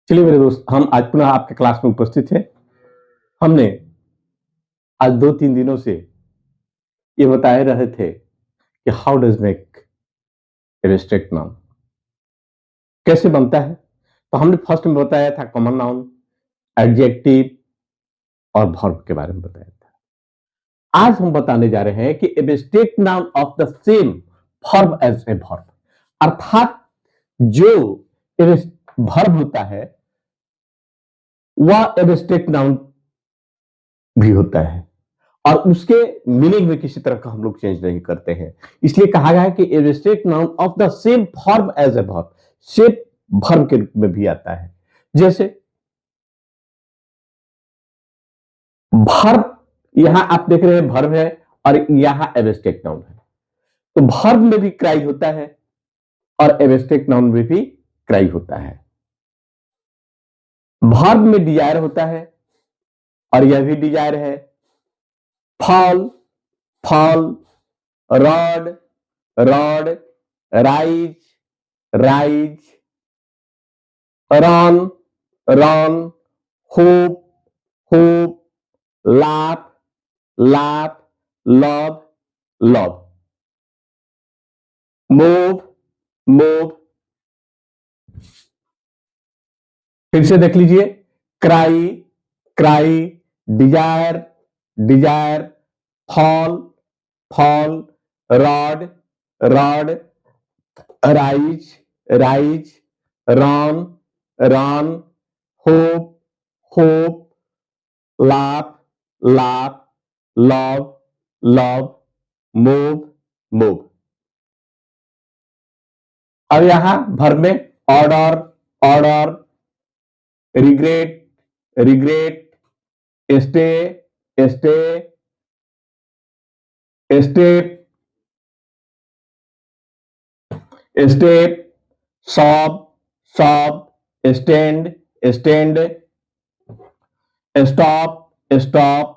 चलिए मेरे दोस्त, हम आज पुनः आपके क्लास में उपस्थित हैं। हमने आज 2-3 दिनों से ये बताए रहे थे कि how does make abstract noun, कैसे बनता है? तो हमने फर्स्ट में बताया था कॉमन नाउन, एडजेक्टिव और वर्ब के बारे में बताया था। आज हम बताने जा रहे हैं कि abstract noun of the same verb as a verb, अर्थात जो वर्ब होता है वह एब्स्ट्रैक्ट नाउन भी होता है और उसके मीनिंग में किसी तरह का हम लोग चेंज नहीं करते हैं। इसलिए कहा गया है कि abstract noun of the same form as a verb, same verb के रूप में भी आता है। जैसे वर्ब, यहां आप देख रहे हैं वर्ब है और यहां एब्स्ट्रैक्ट नाउन है। तो वर्ब में भी क्राई होता है और एब्स्ट्रैक्ट नाउन में भी क्राई होता है। वर्ब में डिजायर होता है और यह भी डिजायर है। Fall, fall, rod, rod, rise, rise, run, run, hope, hope, laugh, laugh, love, love, move, move. फिर से देख लीजिए, cry, cry, desire, desire, fall, fall, rod, rod, rise, rise, run, run, hope, hope, laugh, laugh, love, love, move, move। अब यहां verb में order, order, regret, regret, stay, stay, step, step, sob, sob, stand, stand, stop, stop,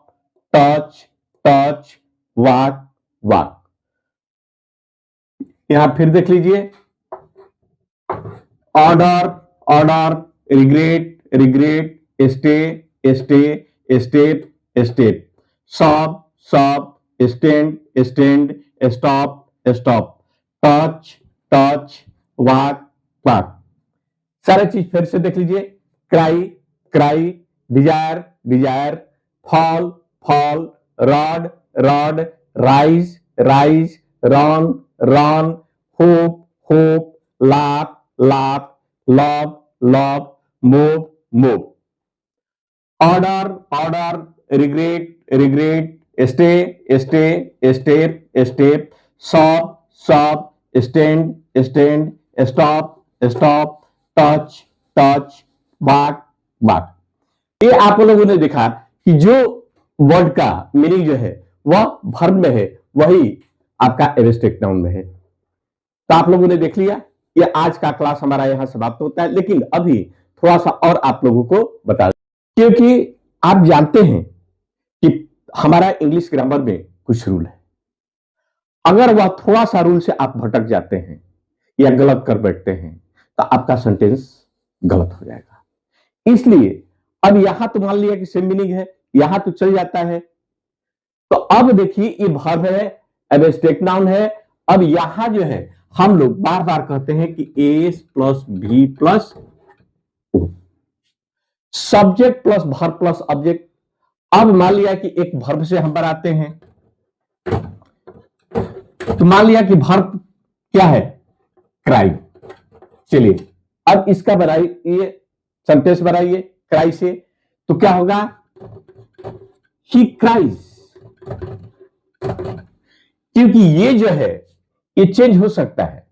touch, touch, walk, walk. यहां फिर देख लीजिए, order, order, regret, regret, stay, stay, step, step, sob, sob, stand, stand, stop, stop, touch, touch, walk, walk. सारे चीज फिर से देख लीजिए, cry, cry, desire, desire, fall, fall, rod, rod, rise, rise, run, run, hope, hope, laugh, laugh, love, love, move, move. Order, order, regret, regret, stay, stay, step, step, sob, sob, stand, stand, stop, stop, touch, touch, walk, walk. ये आप लोगों ने देखा कि जो word का meaning जो है वह वर्ब में है, वही आपका एब्स्ट्रैक्ट नाउन में है। तो आप लोगों ने देख लिया, ये आज का क्लास हमारा यहां समाप्त होता है। लेकिन अभी थोड़ा सा और आप लोगों को बता, क्योंकि आप जानते हैं कि हमारा इंग्लिश ग्रामर में कुछ रूल है। अगर वह थोड़ा सा रूल से आप भटक जाते हैं या गलत कर बैठते हैं तो आपका सेंटेंस गलत हो जाएगा। इसलिए अब यहां तो मान लिया कि सेम मीनिंग है, यहां तो चल जाता है। तो अब देखिए, ये वर्ब है, एब्स्ट्रैक्ट नाउन है। अब यहां जो है हम लोग बार बार कहते हैं कि S plus V plus O, subject plus verb plus object. अब मान लिया कि एक वर्ब से हम बनाते हैं, तो मान लिया कि वर्ब क्या है, क्राई। चलिए अब इसका बनाइए, सेंटेंस बनाइए क्राई से, तो क्या होगा, ही क्राइज। क्योंकि ये जो है ये चेंज हो सकता है,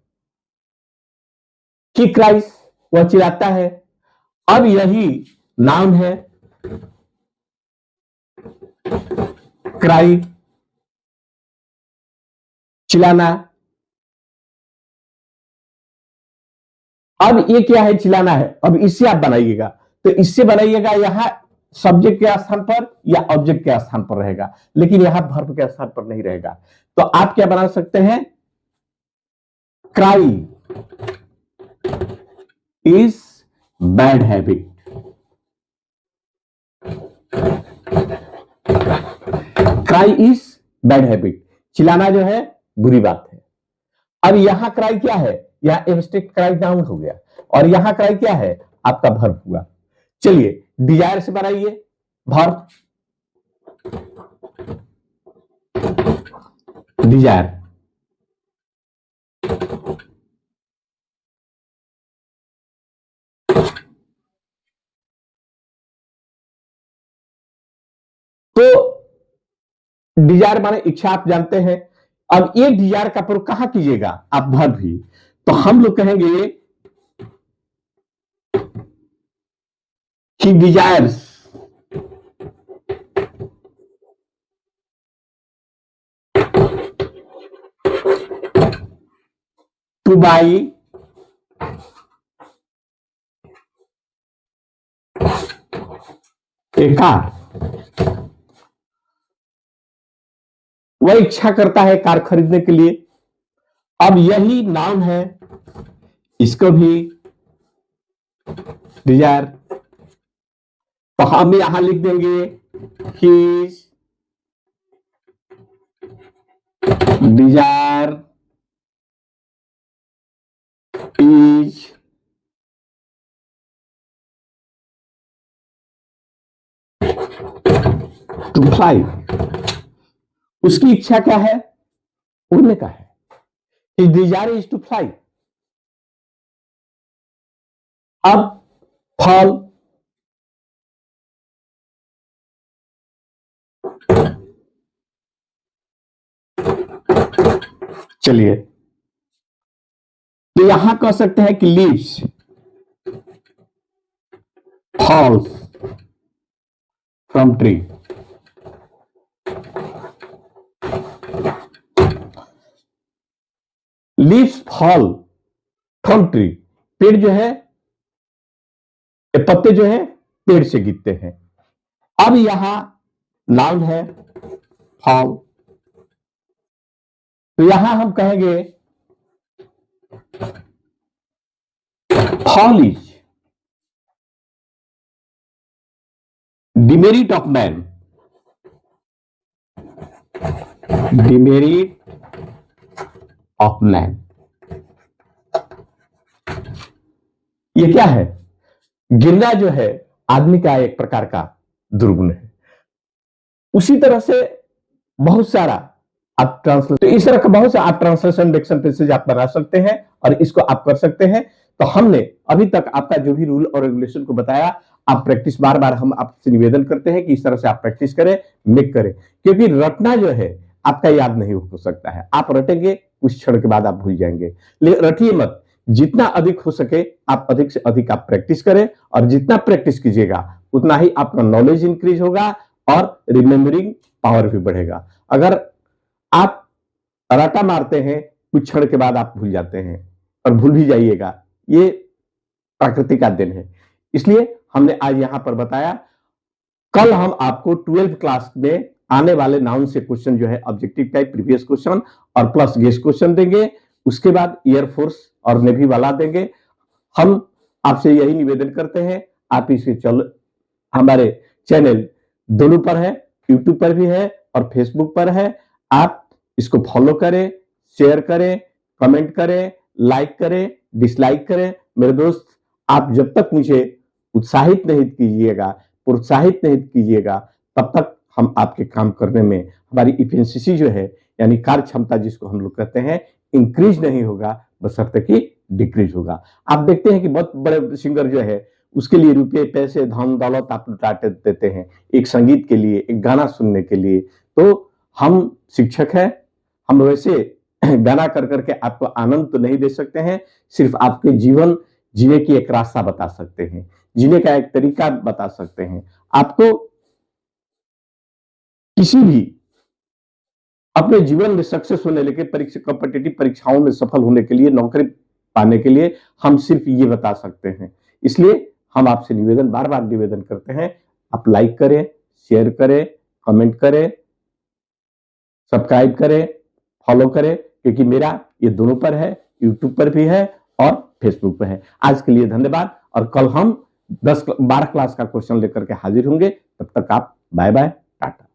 ही क्राइज वह चिल्लाता है। अब यही नाउन है, क्राई, चिल्लाना। अब ये क्या है, चिल्लाना है। अब इससे आप बनाइएगा, तो इससे बनाइएगा, यहां सब्जेक्ट के स्थान पर या ऑब्जेक्ट के स्थान पर रहेगा, लेकिन यहां वर्ब के स्थान पर नहीं रहेगा। तो आप क्या बना सकते हैं, cry is bad habit. Cry is bad habit, चिल्लाना जो है बुरी बात है। अब यहां क्राई क्या है, यहां एब्स्ट्रैक्ट क्राई नाउन हो गया, और यहां क्राई क्या है, आपका वर्ब हुआ। चलिए डिजायर से बनाइए वर्ब, डिजायर। तो डिजायर माने इच्छा, आप जानते हैं। अब ये डिजायर का प्रयोग कहां कीजिएगा, आप वर्ब ही। तो हम लोग कहेंगे कि desires two by A car, वह इच्छा करता है कार खरीदने के लिए। अब यही नाउन है, इसको भी डिजायर, तो हम यहां लिख देंगे his desire is to fly, उसकी इच्छा क्या है, उड़ने का है। His desire is to fly. अब फॉल, चलिए तो यहां कह सकते हैं कि leaves falls from tree. Leaves fall from tree, पेड़ जो है, पत्ते जो है पेड़ से गिरते हैं। अब यहां नाउन है फॉल, तो यहां हम कहेंगे fall is demerit of man, demerit of man. ये क्या है, गिरना जो है आदमी का एक प्रकार का दुर्गुण है। उसी तरह से बहुत सारा आप ट्रांसलेट, तो इस तरह का बहुत सा आप ट्रांसलेशन डिक्शन पैसेज आप बना सकते हैं और इसको आप कर सकते हैं। तो हमने अभी तक आपका जो भी रूल और रेगुलेशन को बताया, आप प्रैक्टिस, बार बार हम आपसे निवेदन करते हैं कि इस तरह से आप प्रैक्टिस करें, मेक करें, क्योंकि रटना जो है आपका याद नहीं हो सकता है। आप रटेंगे कुछ क्षण के बाद आप भूल जाएंगे, लेकिन रटिए मत। जितना अधिक हो सके आप अधिक से अधिक आप प्रैक्टिस करें, और जितना प्रैक्टिस कीजिएगा उतना ही आपका नॉलेज इंक्रीज होगा और रिमेम्बरिंग पावर भी बढ़ेगा। अगर आप रटा मारते हैं कुछ क्षण के बाद आप भूल जाते हैं, और भूल भी जाइएगा, ये प्रकृति का दिन है। इसलिए हमने आज यहां पर बताया। कल हम आपको 12th क्लास में आने वाले नाउन से क्वेश्चन जो है ऑब्जेक्टिव टाइप प्रीवियस क्वेश्चन और प्लस गेस्ट क्वेश्चन देंगे। उसके बाद एयरफोर्स और नेवी वाला देंगे। हम आपसे यही निवेदन करते हैं, आप इसे चल हमारे चैनल दोनों पर है, यूट्यूब पर भी है और फेसबुक पर है। आप इसको फॉलो करें, शेयर करें, कमेंट करें, लाइक करें, डिसलाइक करें। मेरे दोस्त, आप जब तक मुझे उत्साहित नहीं कीजिएगा, प्रोत्साहित नहीं कीजिएगा, तब तक हम आपके काम करने में, हमारी इफिशिएंसी जो है यानी कार्य क्षमता जिसको हम लोग कहते हैं, इंक्रीज नहीं होगा, बशर्ते कि डिक्रीज होगा। आप देखते हैं कि बहुत बड़े सिंगर जो है उसके लिए रुपये पैसे धन दौलत आप लुटाते देते हैं एक संगीत के लिए, एक गाना सुनने के लिए। तो हम शिक्षक हैं, हम वैसे गाना कर करके आपको आनंद तो नहीं दे सकते हैं, सिर्फ आपके जीवन जीने की एक रास्ता बता सकते हैं, जीने का एक तरीका बता सकते हैं। आपको किसी भी अपने जीवन में सक्सेस होने लेके परीक्षा, कॉम्पिटिटिव परीक्षाओं में सफल होने के लिए, नौकरी पाने के लिए हम सिर्फ ये बता सकते हैं। इसलिए हम आपसे निवेदन, बार बार निवेदन करते हैं, आप लाइक करें, शेयर करें, कमेंट करें, सब्सक्राइब करें, फॉलो करें, क्योंकि मेरा ये दोनों पर है, यूट्यूब पर भी है और फेसबुक पर है। आज के लिए धन्यवाद। और कल हम 12 क्लास का क्वेश्चन लेकर के हाजिर होंगे। तब तक आप बाय बाय, टाटा।